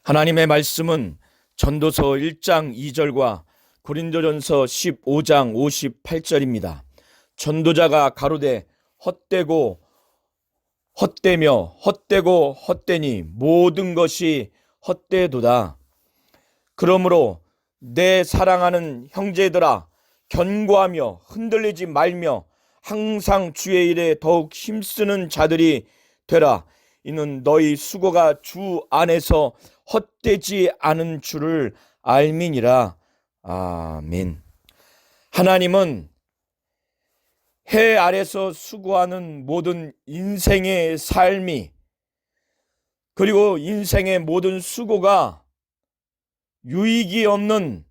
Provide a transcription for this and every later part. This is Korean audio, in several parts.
하나님의 말씀은 전도서 1장 2절과 고린도전서 15장 58절입니다. 전도자가 가로되 헛되고 헛되며 헛되고 헛되니 모든 것이 헛되도다. 그러므로 내 사랑하는 형제들아, 견고하며 흔들리지 말며 항상 주의 일에 더욱 힘쓰는 자들이 되라. 이는 너희 수고가 주 안에서 헛되지 않은 줄을 알미니라. 아멘. 하나님은 해 아래서 수고하는 모든 인생의 삶이, 그리고 인생의 모든 수고가 유익이 없는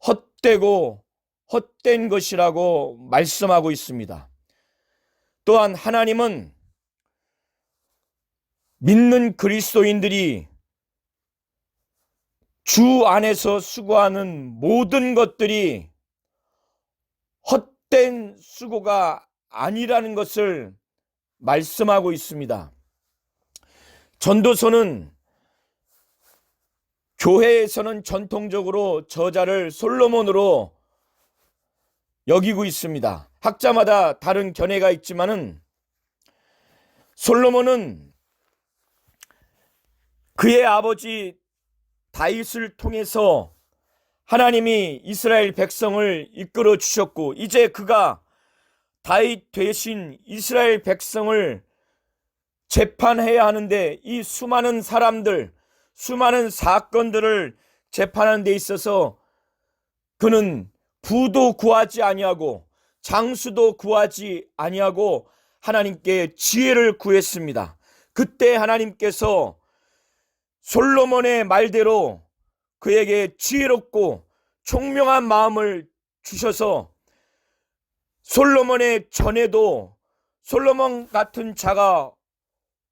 헛되고 헛된 것이라고 말씀하고 있습니다. 또한 하나님은 믿는 그리스도인들이 주 안에서 수고하는 모든 것들이 헛된 수고가 아니라는 것을 말씀하고 있습니다. 전도서는 교회에서는 전통적으로 저자를 솔로몬으로 여기고 있습니다. 학자마다 다른 견해가 있지만은 솔로몬은 그의 아버지 다윗을 통해서 하나님이 이스라엘 백성을 이끌어 주셨고, 이제 그가 다윗 대신 이스라엘 백성을 재판해야 하는데, 이 수많은 사람들, 수많은 사건들을 재판하는 데 있어서 그는 부도 구하지 아니하고 장수도 구하지 아니하고 하나님께 지혜를 구했습니다. 그때 하나님께서 솔로몬의 말대로 그에게 지혜롭고 총명한 마음을 주셔서 솔로몬의 전에도 솔로몬 같은 자가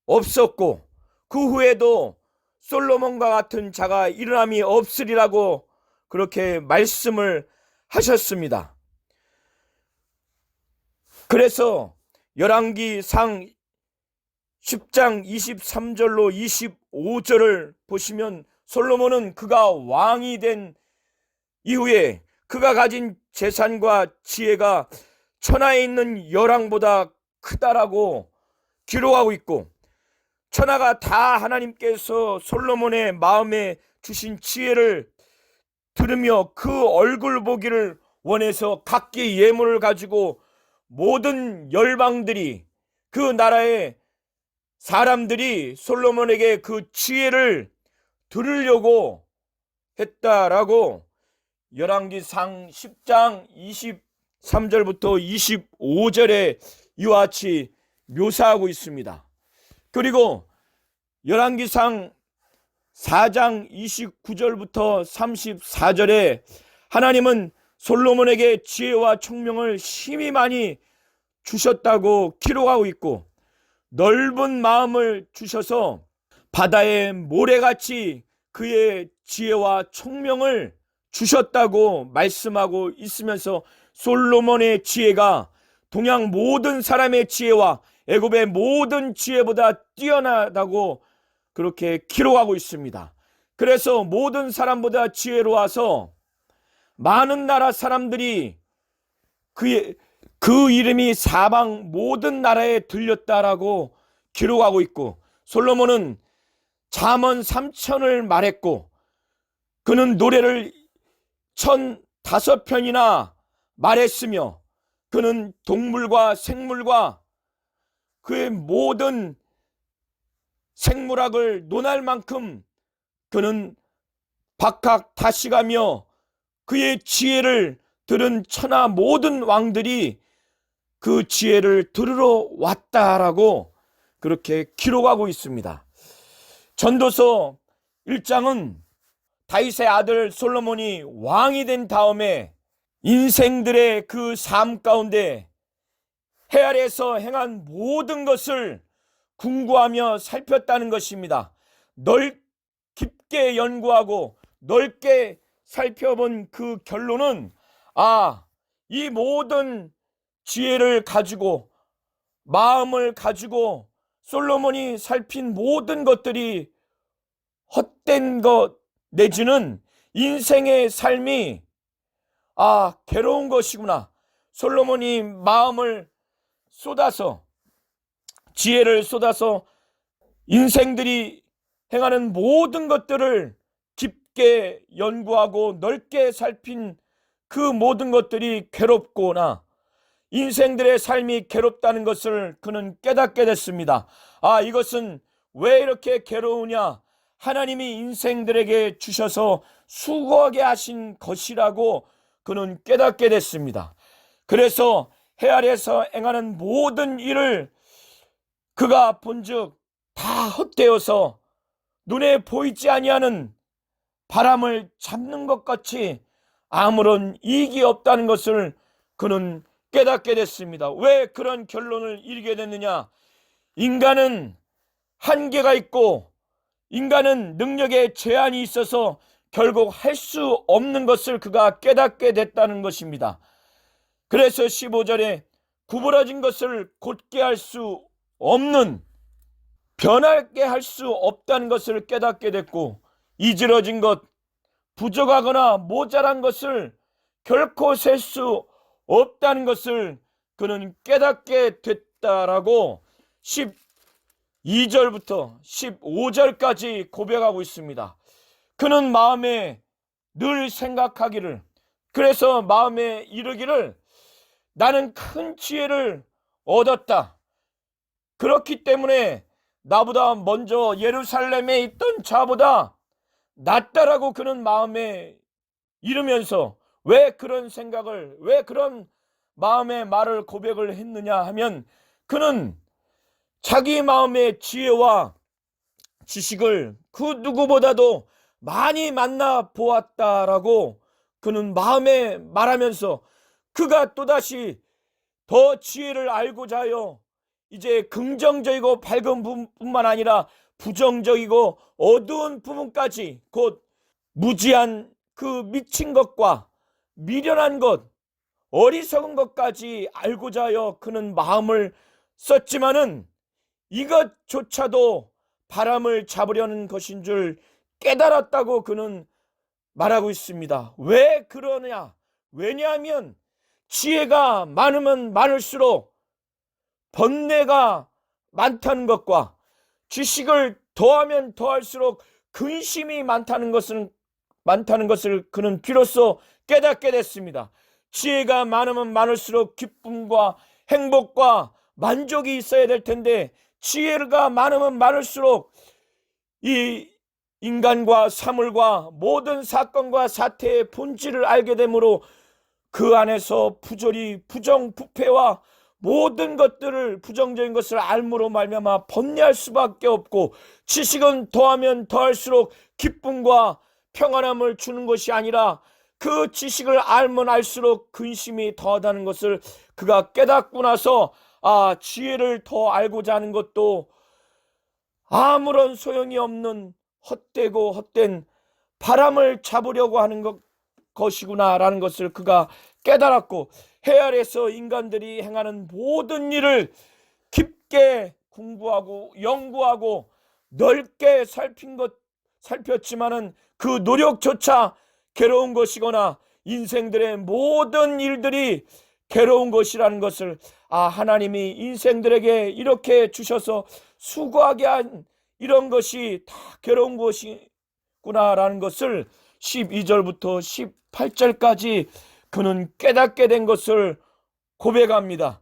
없었고 그 후에도 솔로몬과 같은 자가 일어남이 없으리라고 그렇게 말씀을 하셨습니다. 그래서 열왕기상 10장 23절로 25절을 보시면 솔로몬은 그가 왕이 된 이후에 그가 가진 재산과 지혜가 천하에 있는 열왕보다 크다라고 기록하고 있고, 천하가 다 하나님께서 솔로몬의 마음에 주신 지혜를 들으며 그 얼굴 보기를 원해서 각기 예물을 가지고 모든 열방들이, 그 나라의 사람들이 솔로몬에게 그 지혜를 들으려고 했다라고 열왕기상 10장 23절부터 25절에 이와 같이 묘사하고 있습니다. 그리고 열왕기상 4장 29절부터 34절에 하나님은 솔로몬에게 지혜와 총명을 심히 많이 주셨다고 기록하고 있고, 넓은 마음을 주셔서 바다의 모래같이 그의 지혜와 총명을 주셨다고 말씀하고 있으면서 솔로몬의 지혜가 동양 모든 사람의 지혜와 애굽의 모든 지혜보다 뛰어나다고 그렇게 기록하고 있습니다. 그래서 모든 사람보다 지혜로워서 많은 나라 사람들이 그 이름이 사방 모든 나라에 들렸다라고 기록하고 있고, 솔로몬은 잠언 3천을 말했고, 그는 노래를 1005편이나 말했으며, 그는 동물과 생물과 그의 모든 생물학을 논할 만큼 그는 박학다식하며 그의 지혜를 들은 천하 모든 왕들이 그 지혜를 들으러 왔다라고 그렇게 기록하고 있습니다. 전도서 1장은 다윗의 아들 솔로몬이 왕이 된 다음에 인생들의 그 삶 가운데 해 아래에서 행한 모든 것을 궁구하며 살폈다는 것입니다. 깊게 연구하고 넓게 살펴본 그 결론은, 이 모든 지혜를 가지고 마음을 가지고 솔로몬이 살핀 모든 것들이 헛된 것 내지는 인생의 삶이 괴로운 것이구나. 솔로몬이 마음을 쏟아서, 지혜를 쏟아서 인생들이 행하는 모든 것들을 깊게 연구하고 넓게 살핀 그 모든 것들이 괴롭구나, 인생들의 삶이 괴롭다는 것을 그는 깨닫게 됐습니다. 이것은 왜 이렇게 괴로우냐? 하나님이 인생들에게 주셔서 수고하게 하신 것이라고 그는 깨닫게 됐습니다. 그래서 해 아래에서 행하는 모든 일을 그가 본즉 다 헛되어서 눈에 보이지 아니하는 바람을 잡는 것 같이 아무런 이익이 없다는 것을 그는 깨닫게 됐습니다. 왜 그런 결론을 이르게 됐느냐? 인간은 한계가 있고 인간은 능력에 제한이 있어서 결국 할 수 없는 것을 그가 깨닫게 됐다는 것입니다. 그래서 15절에 구부러진 것을 곧게 할 수 없는, 변하게 할 수 없다는 것을 깨닫게 됐고, 이지러진 것, 부족하거나 모자란 것을 결코 셀 수 없다는 것을 그는 깨닫게 됐다라고 12절부터 15절까지 고백하고 있습니다. 그는 마음에 늘 생각하기를, 그래서 마음에 이르기를, 나는 큰 지혜를 얻었다. 그렇기 때문에 나보다 먼저 예루살렘에 있던 자보다 낫다라고 그는 마음에 이르면서, 왜 그런 생각을, 왜 그런 마음의 말을 고백을 했느냐 하면, 그는 자기 마음의 지혜와 지식을 그 누구보다도 많이 만나 보았다라고 그는 마음에 말하면서, 그가 또다시 더 지혜를 알고자 하여 이제 긍정적이고 밝은 부분뿐만 아니라 부정적이고 어두운 부분까지, 곧 무지한 그 미친 것과 미련한 것, 어리석은 것까지 알고자 하여 그는 마음을 썼지만은 이것조차도 바람을 잡으려는 것인 줄 깨달았다고 그는 말하고 있습니다. 왜 그러냐? 왜냐하면 지혜가 많으면 많을수록 번뇌가 많다는 것과 지식을 더하면 더할수록 근심이 많다는 것을 그는 비로소 깨닫게 됐습니다. 지혜가 많으면 많을수록 기쁨과 행복과 만족이 있어야 될 텐데, 지혜가 많으면 많을수록 이 인간과 사물과 모든 사건과 사태의 본질을 알게 되므로 그 안에서 부조리, 부정부패와 모든 것들을, 부정적인 것을 알므로 말미암아 번뇌할 수밖에 없고, 지식은 더하면 더할수록 기쁨과 평안함을 주는 것이 아니라 그 지식을 알면 알수록 근심이 더하다는 것을 그가 깨닫고 나서, 지혜를 더 알고자 하는 것도 아무런 소용이 없는 헛되고 헛된 바람을 잡으려고 하는 것이구나라는 것을 그가 깨달았고, 해 아래에서 인간들이 행하는 모든 일을 깊게 공부하고 연구하고 넓게 살폈지만은 그 노력조차 괴로운 것이거나 인생들의 모든 일들이 괴로운 것이라는 것을, 하나님이 인생들에게 이렇게 주셔서 수고하게 한 이런 것이 다 괴로운 것이구나라는 것을 12절부터 18절까지 그는 깨닫게 된 것을 고백합니다.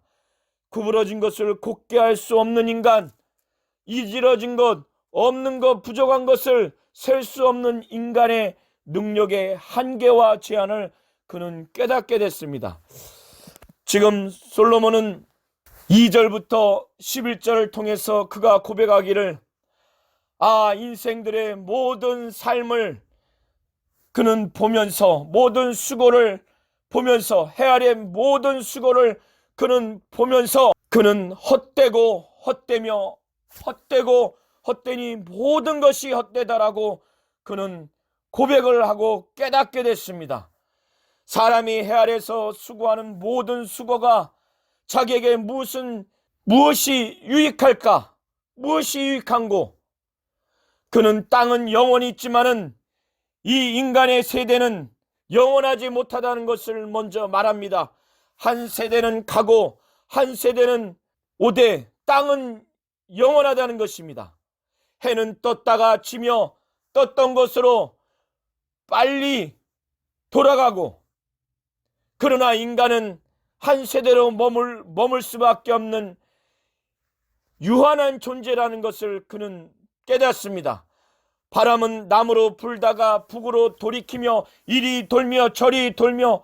구부러진 것을 곧게 할 수 없는 인간, 이지러진 것, 없는 것, 부족한 것을 셀 수 없는 인간의 능력의 한계와 제한을 그는 깨닫게 됐습니다. 지금 솔로몬은 2절부터 11절을 통해서 그가 고백하기를, 인생들의 모든 삶을 그는 보면서, 모든 수고를 보면서, 해 아래 모든 수고를 그는 보면서, 그는 헛되고 헛되며 헛되고 헛되니 모든 것이 헛되다라고 그는 고백을 하고 깨닫게 됐습니다. 사람이 해 아래에서 수고하는 모든 수고가 자기에게 무엇이 유익할까? 무엇이 유익한고? 그는 땅은 영원히 있지만은 이 인간의 세대는 영원하지 못하다는 것을 먼저 말합니다. 한 세대는 가고 한 세대는 오되 땅은 영원하다는 것입니다. 해는 떴다가 지며 떴던 것으로 빨리 돌아가고, 그러나 인간은 한 세대로 머물 수밖에 없는 유한한 존재라는 것을 그는 깨닫습니다. 바람은 남으로 불다가 북으로 돌이키며 이리 돌며 저리 돌며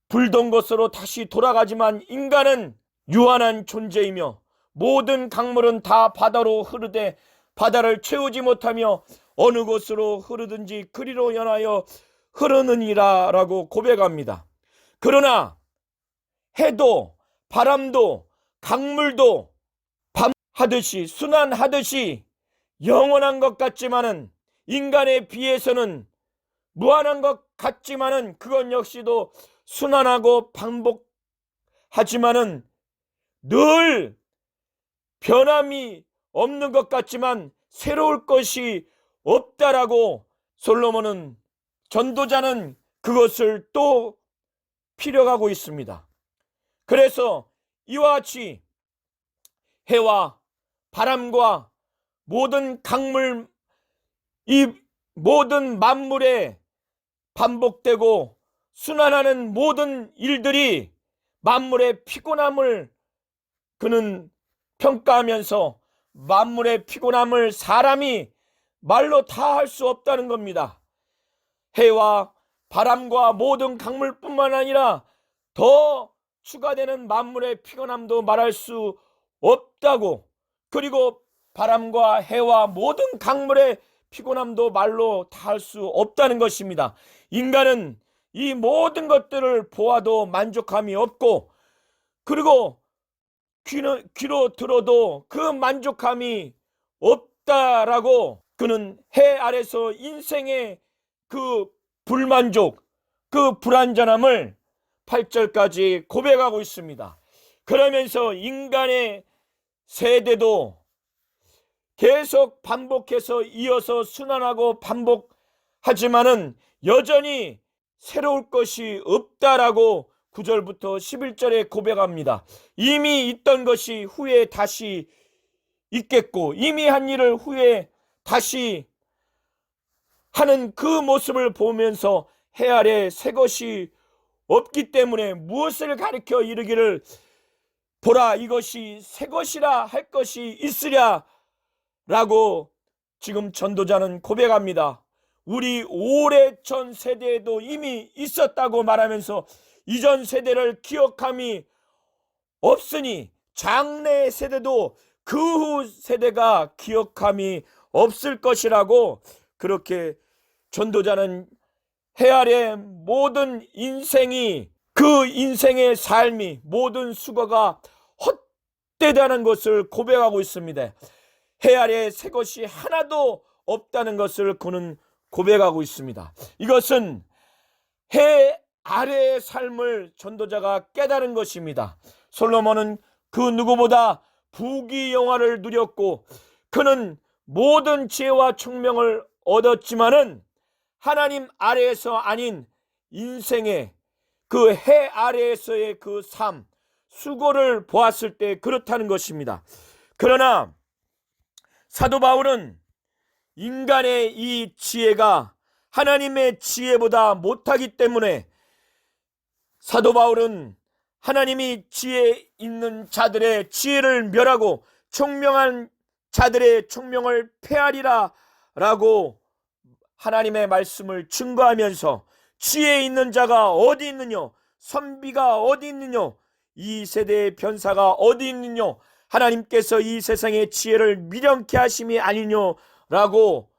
불던 것으로 다시 돌아가지만 인간은 유한한 존재이며 모든 강물은 다 바다로 흐르되 바다를 채우지 못하며 어느 곳으로 흐르든지 그리로 연하여 흐르느니라 라고 고백합니다. 그러나 해도 바람도 강물도 밤하듯이 순환하듯이 영원한 것 같지만은, 인간에 비해서는 무한한 것 같지만은 그건 역시도 순환하고 반복하지만은 늘 변함이 없는 것 같지만 새로울 것이 없다라고 솔로몬은, 전도자는 그것을 또 필요하고 있습니다. 그래서 이와 같이 해와 바람과 모든 강물, 이 모든 만물에 반복되고 순환하는 모든 일들이 만물의 피곤함을 그는 평가하면서 만물의 피곤함을 사람이 말로 다 할 수 없다는 겁니다. 해와 바람과 모든 강물뿐만 아니라 더 추가되는 만물의 피곤함도 말할 수 없다고, 그리고 바람과 해와 모든 강물의 피곤함도 말로 다 할 수 없다는 것입니다. 인간은 이 모든 것들을 보아도 만족함이 없고, 그리고 귀로 들어도 그 만족함이 없다라고 그는 해 아래서 인생의 그 불만족, 그 불완전함을 8절까지 고백하고 있습니다. 그러면서 인간의 세대도 계속 반복해서 이어서 순환하고 반복하지만은 여전히 새로울 것이 없다라고 9절부터 11절에 고백합니다. 이미 있던 것이 후에 다시 있겠고, 이미 한 일을 후에 다시 하는 그 모습을 보면서 해 아래 새 것이 없기 때문에 무엇을 가리켜 이르기를 보라 이것이 새 것이라 할 것이 있으랴 라고 지금 전도자는 고백합니다. 우리 오래전 세대에도 이미 있었다고 말하면서 이전 세대를 기억함이 없으니 장래 세대도 그 후 세대가 기억함이 없을 것이라고, 그렇게 전도자는 해 아래 모든 인생이, 그 인생의 삶이, 모든 수고가 헛되다는 것을 고백하고 있습니다. 해 아래 새 것이 하나도 없다는 것을 그는 고백하고 있습니다. 이것은 해 아래의 삶을 전도자가 깨달은 것입니다. 솔로몬은 그 누구보다 부귀영화를 누렸고 그는 모든 지혜와 총명을 얻었지만은 하나님 아래에서 아닌 인생의 그 해 아래에서의 그 삶, 수고를 보았을 때 그렇다는 것입니다. 그러나 사도 바울은 인간의 이 지혜가 하나님의 지혜보다 못하기 때문에 사도 바울은 하나님이 지혜 있는 자들의 지혜를 멸하고 총명한 자들의 총명을 폐하리라 라고 하나님의 말씀을 증거하면서 지혜 있는 자가 어디 있느냐, 선비가 어디 있느냐, 이 세대의 변사가 어디 있느냐, 하나님께서 이 세상의 지혜를 미련케 하심이 아니냐라고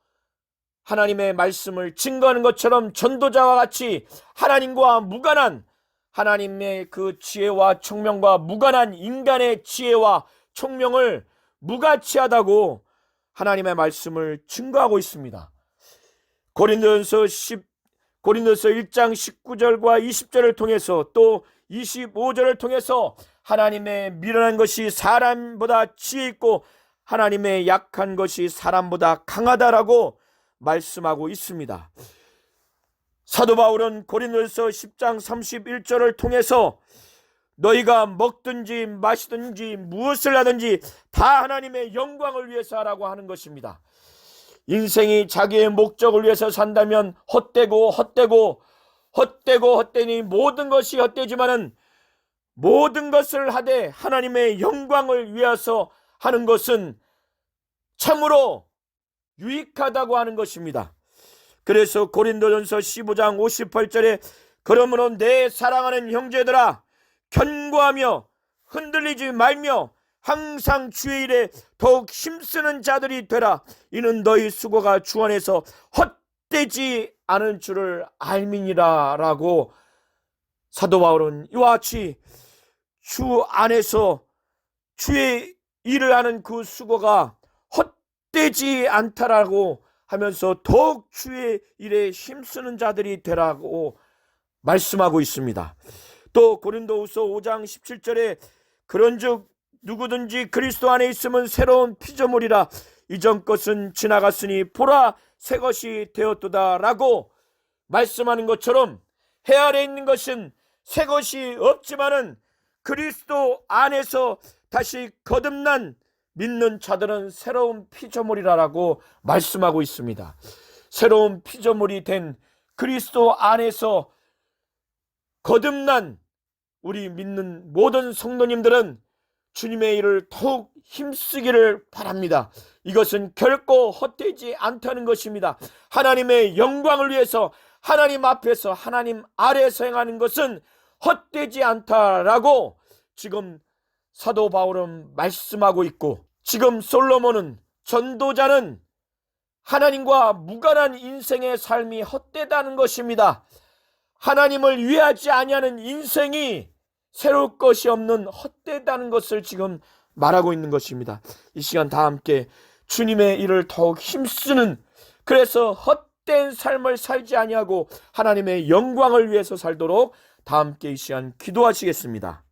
하나님의 말씀을 증거하는 것처럼 전도자와 같이 하나님과 무관한, 하나님의 그 지혜와 총명과 무관한 인간의 지혜와 총명을 무가치하다고 하나님의 말씀을 증거하고 있습니다. 고린도서 1장 19절과 20절을 통해서 또 25절을 통해서 하나님의 미련한 것이 사람보다 지혜 있고 하나님의 약한 것이 사람보다 강하다라고 말씀하고 있습니다. 사도 바울은 고린도서 10장 31절을 통해서 너희가 먹든지 마시든지 무엇을 하든지 다 하나님의 영광을 위해서 하라고 하는 것입니다. 인생이 자기의 목적을 위해서 산다면 헛되니 모든 것이 헛되지만은 모든 것을 하되 하나님의 영광을 위해서 하는 것은 참으로 유익하다고 하는 것입니다. 그래서 고린도전서 15장 58절에 그러므로 내 사랑하는 형제들아 견고하며 흔들리지 말며 항상 주의 일에 더욱 힘쓰는 자들이 되라. 이는 너희 수고가 주 안에서 헛되지 않은 줄을 알미니라 라고 사도 바울은 이와 같이 주 안에서 주의 일을 하는 그 수고가 헛되지 않다라고 하면서 더욱 주의 일에 힘쓰는 자들이 되라고 말씀하고 있습니다. 또 고린도후서 5장 17절에 그런즉 누구든지 그리스도 안에 있으면 새로운 피조물이라 이전 것은 지나갔으니 보라 새 것이 되었도다 라고 말씀하는 것처럼 해 아래 있는 것은 새 것이 없지만은 그리스도 안에서 다시 거듭난 믿는 자들은 새로운 피조물이라고 말씀하고 있습니다. 새로운 피조물이 된 그리스도 안에서 거듭난 우리 믿는 모든 성도님들은 주님의 일을 더욱 힘쓰기를 바랍니다. 이것은 결코 헛되지 않다는 것입니다. 하나님의 영광을 위해서 하나님 앞에서 하나님 아래에서 행하는 것은 헛되지 않다라고 지금 사도 바울은 말씀하고 있고, 지금 솔로몬은 전도자는 하나님과 무관한 인생의 삶이 헛되다는 것입니다. 하나님을 위하지 아니하는 인생이 새로울 것이 없는 헛되다는 것을 지금 말하고 있는 것입니다. 이 시간 다 함께 주님의 일을 더욱 힘쓰는, 그래서 헛된 삶을 살지 아니하고 하나님의 영광을 위해서 살도록 다 함께 이 시간 기도하시겠습니다.